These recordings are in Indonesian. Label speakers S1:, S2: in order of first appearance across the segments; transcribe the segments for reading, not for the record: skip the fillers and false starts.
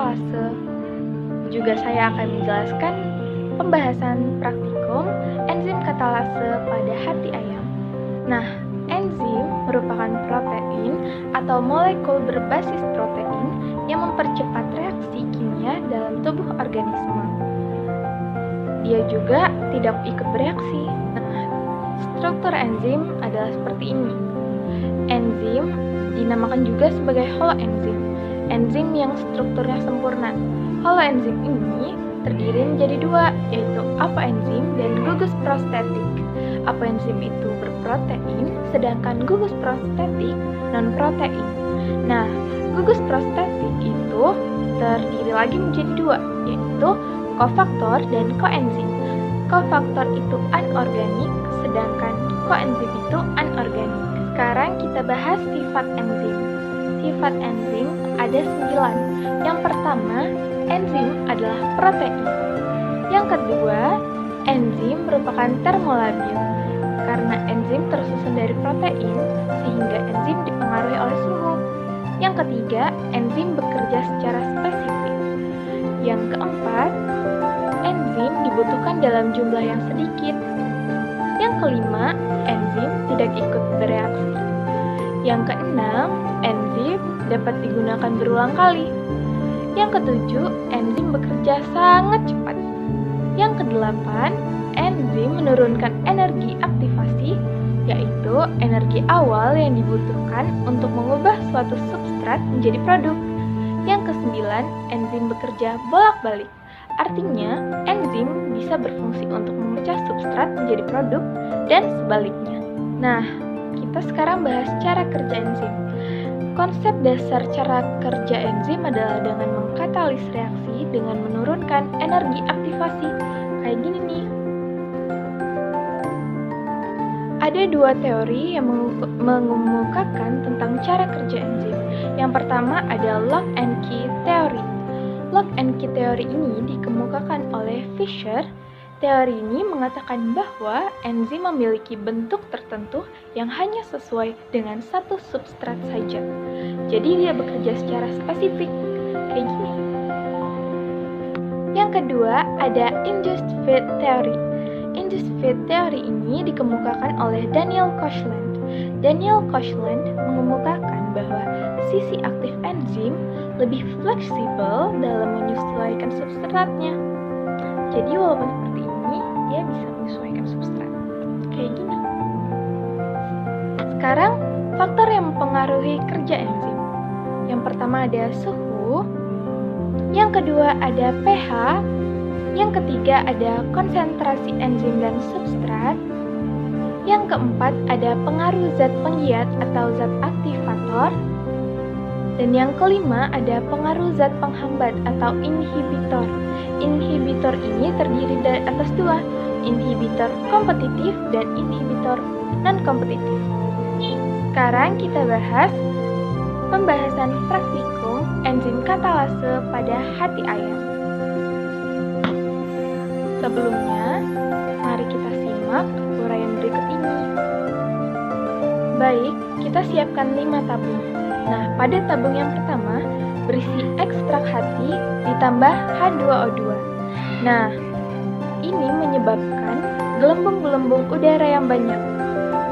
S1: katalase. Juga saya akan menjelaskan pembahasan praktikum enzim katalase pada hati ayam. Nah, enzim merupakan protein atau molekul berbasis protein yang mempercepat reaksi kimia dalam tubuh organisme. Dia juga tidak ikut bereaksi. Nah, struktur enzim adalah seperti ini. Enzim dinamakan juga sebagai holoenzim, enzim yang strukturnya sempurna. Holoenzim ini terdiri menjadi dua, yaitu apoenzim dan gugus prostetik. Apoenzim itu berprotein, sedangkan gugus prostetik non-protein. Nah, gugus prostetik itu terdiri lagi menjadi dua, yaitu kofaktor dan koenzim. Kofaktor itu anorganik, sedangkan koenzim itu anorganik. Sekarang kita bahas sifat enzim. Sifat enzim ada 9. Yang pertama, enzim adalah protein. Yang kedua, enzim merupakan termolabil. Karena enzim tersusun dari protein, sehingga enzim dipengaruhi oleh suhu. Yang ketiga, enzim bekerja secara spesifik. Yang keempat, enzim dibutuhkan dalam jumlah yang sedikit. Yang kelima, enzim tidak ikut bereaksi. Yang keenam, enzim dapat digunakan berulang kali. Yang ketujuh, enzim bekerja sangat cepat. Yang kedelapan, enzim menurunkan energi aktivasi, yaitu energi awal yang dibutuhkan untuk mengubah suatu substrat menjadi produk. Yang kesembilan, enzim bekerja bolak-balik. Artinya, enzim bisa berfungsi untuk memecah substrat menjadi produk dan sebaliknya. Nah, kita sekarang bahas cara kerja enzim. Konsep dasar cara kerja enzim adalah dengan mengkatalis reaksi dengan menurunkan energi aktivasi. Kayak gini nih. Ada dua teori yang mengemukakan tentang cara kerja enzim. Yang pertama ada lock and key teori. Lock and key teori ini dikemukakan oleh Fischer. Teori ini mengatakan bahwa enzim memiliki bentuk tertentu yang hanya sesuai dengan satu substrat saja. Jadi dia bekerja secara spesifik, kayak gini. Yang kedua ada induced feed theory. Induced feed theory ini dikemukakan oleh Daniel Koshland. Daniel Koshland mengemukakan bahwa sisi aktif enzim lebih fleksibel dalam menyesuaikan substratnya. Jadi walaupun seperti ini, dia bisa menyesuaikan substrat. Kayak gini. Sekarang, faktor yang mempengaruhi kerja enzim. Yang pertama ada suhu, yang kedua ada pH, yang ketiga ada konsentrasi enzim dan substrat, yang keempat ada pengaruh zat penggiat atau zat aktivator, dan yang kelima ada pengaruh zat penghambat atau inhibitor. Inhibitor ini terdiri dari atas dua, inhibitor kompetitif dan inhibitor non-kompetitif. Sekarang kita bahas pembahasan praktikum enzim katalase pada hati ayam. Sebelumnya, mari kita simak uraian berikut ini. Baik, kita siapkan 5 tabung. Nah, pada tabung yang pertama, berisi ekstrak hati ditambah H2O2. Nah, ini menyebabkan gelembung-gelembung udara yang banyak.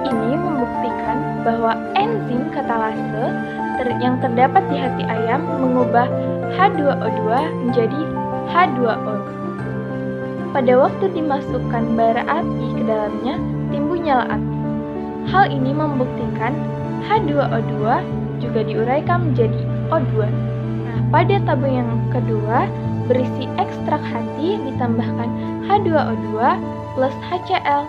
S1: Ini membuktikan bahwa enzim katalase yang terdapat di hati ayam mengubah H2O2 menjadi H2O. Pada waktu dimasukkan bara api ke dalamnya, timbul nyala api. Hal ini membuktikan H2O2 juga diuraikan menjadi O2. Nah, pada tabung yang kedua, berisi ekstrak hati ditambahkan H2O2 plus HCl.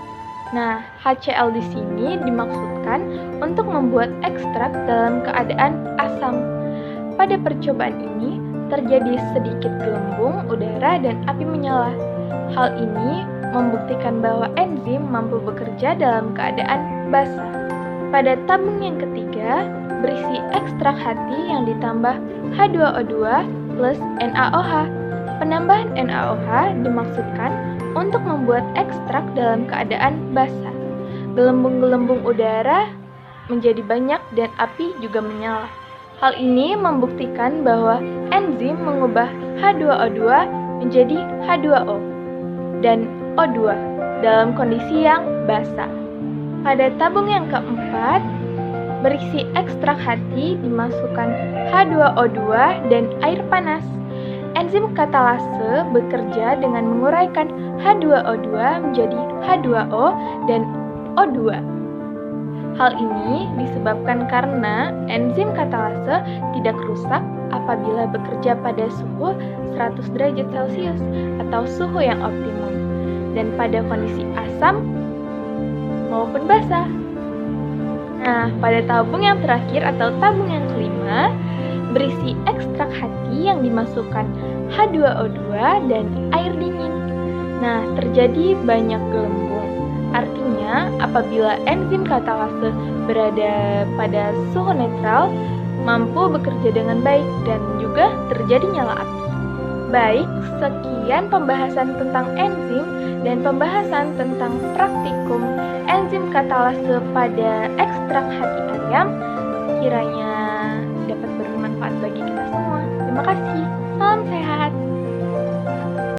S1: Nah, HCl di sini dimaksudkan untuk membuat ekstrak dalam keadaan asam. Pada percobaan ini, terjadi sedikit gelembung udara dan api menyala. Hal ini membuktikan bahwa enzim mampu bekerja dalam keadaan basah. Pada tabung yang ketiga, berisi ekstrak hati yang ditambah H2O2 plus NaOH. Penambahan NaOH dimaksudkan untuk membuat ekstrak dalam keadaan basah. Gelembung-gelembung udara menjadi banyak dan api juga menyala. Hal ini membuktikan bahwa enzim mengubah H2O2 menjadi H2O dan O2 dalam kondisi yang basah. Pada tabung yang keempat, berisi ekstrak hati dimasukkan H2O2 dan air panas. Enzim katalase bekerja dengan menguraikan H2O2 menjadi H2O dan O2. Hal ini disebabkan karena enzim katalase tidak rusak apabila bekerja pada suhu 100 derajat Celcius atau suhu yang optimum dan pada kondisi asam maupun basah. Nah, pada tabung yang terakhir atau tabung yang kelima, berisi ekstrak hati yang dimasukkan H2O2 dan air dingin. Nah, terjadi banyak gelembung. Artinya, apabila enzim katalase berada pada suhu netral, mampu bekerja dengan baik dan juga terjadi nyala api. Baik, sekian pembahasan tentang enzim dan pembahasan tentang praktikum enzim katalase pada ekstrak hati ayam. Kiranya dapat bermanfaat bagi kita semua. Terima kasih. Salam sehat.